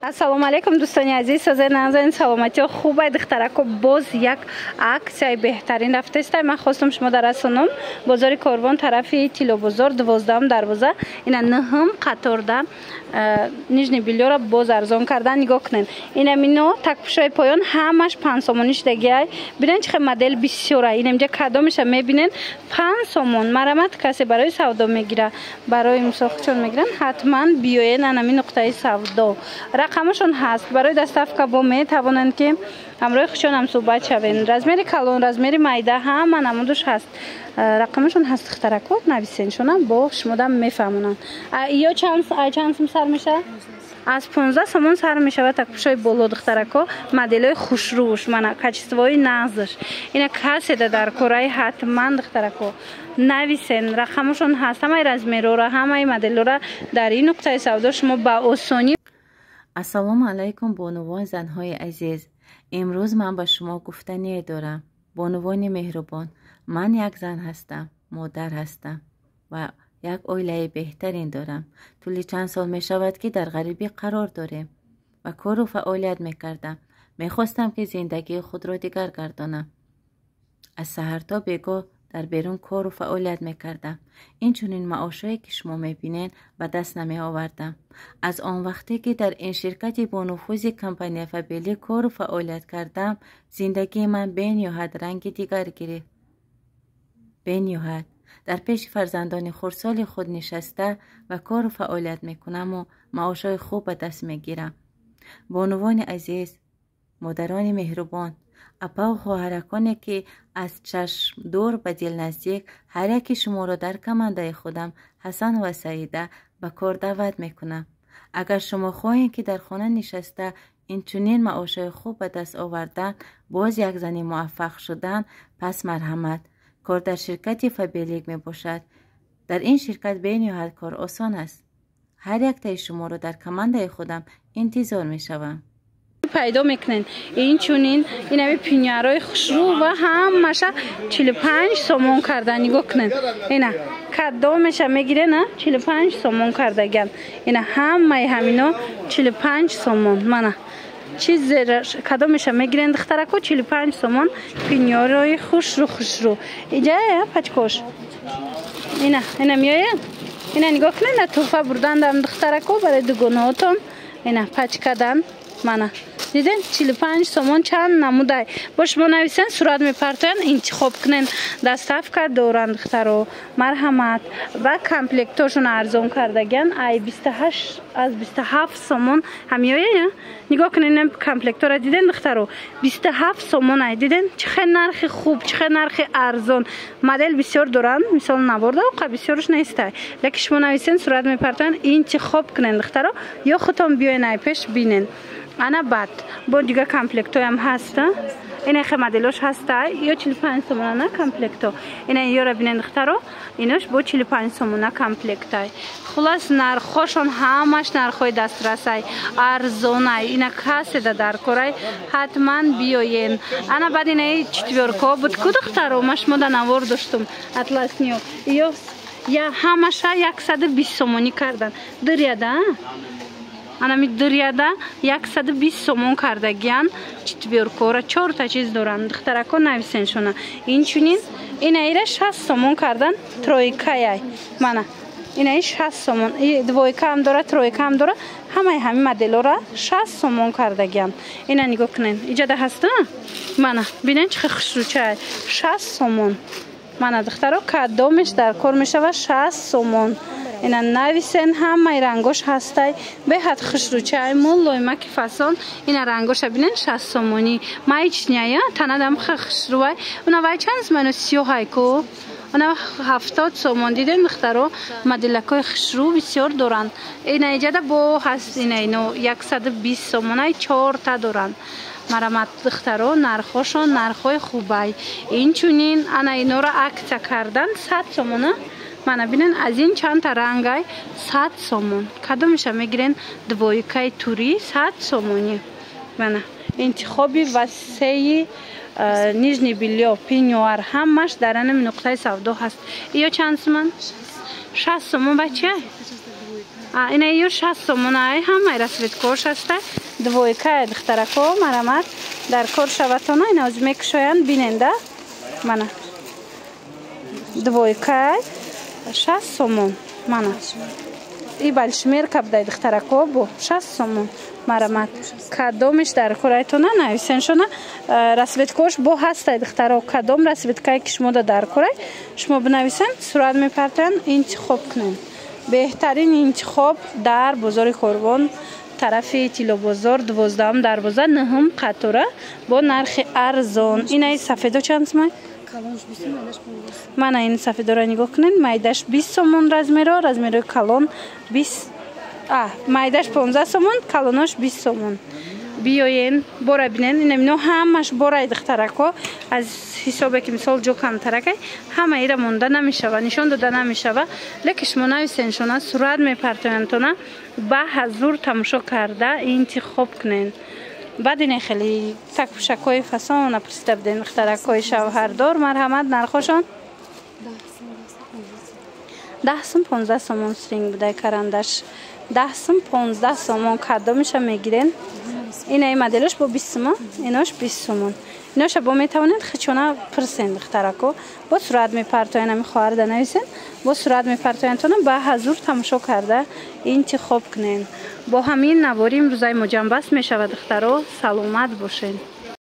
السلام علیکم دوستان عزیز، سازه نازنین سلامتی و خوبه دخترک و باز یک عکس بهترین رفته است. من خواستم شما در اسونم بازار کاروان طرفی تیلو بازار 12 دروازه اینا نهم قطارده نیجنی بیلیو را باز ارزان کردن. نگاه کنین اینا مینو تک پوشای پایان همش 5 سومونیش دیگه. ببینید چه مدل بسیاره. این اینجا کدامش میبینین 5 سومون. مرامت کسی برای سودا میگیره، برای مسافرچون میگیرن، حتما بیاین همین نقطه سودا. رقمشون هست برای دستاف کبا میتوانن که همراه خودشون هم صحبت شوین. رزمیر کلون، رزمیر میده هم نمودش هست. رقمشون هست اختراکو نویسینشون با شما میفهمونن. یا چند سر میشه؟ از 15 سومون سر میشه و تک پوشای بالا دخترکو مدلای خوشروش من کچستوای نازش اینا کسی در کره حتما دخترکو نویسین. رقمشون هست همه رزمیرو را همه مدل را در این نقطه سودا شما با آسانی. السلام علیکم بانوان زنهای عزیز. امروز من با شما گفتنی دارم. بانوان مهربان، من یک زن هستم، مادر هستم و یک عائله بهترین دارم. طولی چند سال می شود که در غریبی قرار داریم و کار و فعالیت می کردم. می خواستم که زندگی خود را دیگر گردانم. از سحر تا بیگاه در بیرون کار و فعالیت می کردم. این چنین معاشایی که شما می بینین به دست نمی آوردم. از آن وقتی که در این شرکت با نفوذ کمپانی فبیلی کار و فعالیت کردم، زندگی من بین‌الحد رنگ دیگر گرفت. بین‌الحد در پیش فرزندان خردسال خود نشسته و کار و فعالیت می کنم و معاشای خوب به دست می گیرم. بانوان عزیز، مادران مهربان، اپا و خواهرکانی که از چشم دور به دل نزدیک، هر یک شما را در کمانده خودم حسن و سعیده به کار دعوت میکنم. اگر شما خواهید که در خانه نشسته این چنین معاشای خوب به دست آوردن، باز یک زنی موفق شدن، پس مرحمت. کار در شرکت فبیلیک می باشد. در این شرکت بین‌الحد کار آسان است. هر یک تای شما را در کمانده خودم انتظار می شوم. پیدا میکنین این چونین این همه پینیارای خوشرو و همش 45 سومون کردن. نگاه کنین اینا کدامش میگیره نه 45 سومون کردگن. اینا همه همینا 45 سومون. من چیز کدامش میگیرن دخترکو 45 سومون پینیارای خوشرو اینجا پچکوش اینا میایه. اینا نگاه کنین توفه بردن دم دخترکو برای دوگوناتون. اینا پچ کردن من دیدین 45 سومون چند نموده باش ما نویسن صورت میپرتن انتخاب کنین. دستاف کرد دوران دخترو مرحمت و کمپلکتاشون ارزان کردگن. ای 28 از 27 سومون همیایه. نگاه کنین کمپلکتور را دیدین دخترو 27 سومون. ای دیدین چه نرخ خوب، چه نرخ ارزان. مدل بسیار دوران مثال نبرده و بسیارش نیسته لیکن شما نویسن صورت میپرتن انتخاب کنین دخترو یا خودتون بیاین ای پیش بینین. انا بعد با دیگه کمپلکتو هم هست. این خیلی مدلش هسته یا 45 سومون نه کمپلکتو. این یا را بینن دخترو اینش با 45 سومون کمپلکتای. خلاص نرخشون همش نرخای دسترسی ارزونه. اینا کسی در کره حتما بیاین. انا بعد این چطورکا بود کو دخترو مش مد نوار داشتم اطلس نیو یا همش 120 سومونی کردن دریاده. انا می دریاده 120 سومون کردگیان. چطور را 4 تا چیز دارن دخترکو نویسن شونه. این چونین این ایره 60 سومون کردن ترویکای من. این ای 60 سومون دویکا هم داره ترویکا هم داره همه مدل را 60 سومون کردگیان. اینا نگاه کنین اینجا ده هست من ببینین چه خوشروچه 60 سومون. من دخترو کدامش در کار میشه و 60 سومون. اینا نویسن همه رنگاش هسته به حد خوشروچه مولای مکی فصل. اینا رنگاش ببینن 60 سومونی. ما هیچ نیا تنادم خوشروه. اونا وای چند منو 30 کو اونا 70 سومون. دیدن دخترو مدلکای خوشرو بسیار دارن. اینا ایجاده با هست اینو 120 سومونای 4 تا دارن. مرامت دخترو نرخوشون نرخوی خوبه. این چونین انا اینا را عکس کردن 100 سومونه. من ببینن از این چند تا رنگای 100 سومون. کدومش میگیرن دویکای توری 100 سومونی. من انتخابی وسیع نیجنی بیلیو پینیوار همش در این نقطه سودا هست. یا چند سومن 60 سومون بچه اینا یو 60 سومون ای همه رسوید کوش هسته دویکه دخترکو مرامت در کار شوتونه اینا از میکشوین بیننده منه دویکه 60 سومون منه ای بالشمیر کبده دخترکو بو 60 سومون مرامت کدومش در کورایتونه نویسین شونه رسوید کوش بو هسته دخترو کدوم رسوید که شما در کورای شما بنویسین صورت میپرتین انتخاب کنین بهترین انتخاب در بازار قربان طرف تیلو بازار 12 دروازه 9 قطوره با نرخ ارزان این سفیدو چند سوم من این سفیدو را نگاه کنین مایدش 20 سومون رزمیرو کلون 20 مایدش 15 سومون کلونش 20 سومون بیاین بورا بینین اینو همش بورا دخترکو از حسابی که مثال جو کمترکه همه ایرا مونده نمیشه و نشان داده نمیشه و لکش منویسین شونه صورت میپرتونتونه به حضور تماشا کرده انتخاب کنین بعد این خیلی تک پوشکای فسان پرسیده بدین دخترکای شوهردار مرحمت نرخوشان 10 سوم 15 سومون سرینگ بوده کرندش 10 سوم 15 سومون کدومش میگیرین این مدلش با 20 سومون ایناش 20 سومون ایناش با میتوانید خچونه پرسین دخترکو با صورت میپرتوین خواهر نویسین با صورت میپرتوین تونه به حضور تماشا کرده انتخاب کنین با همین نواریم روزای مجنبست میشود دخترو سلامت باشین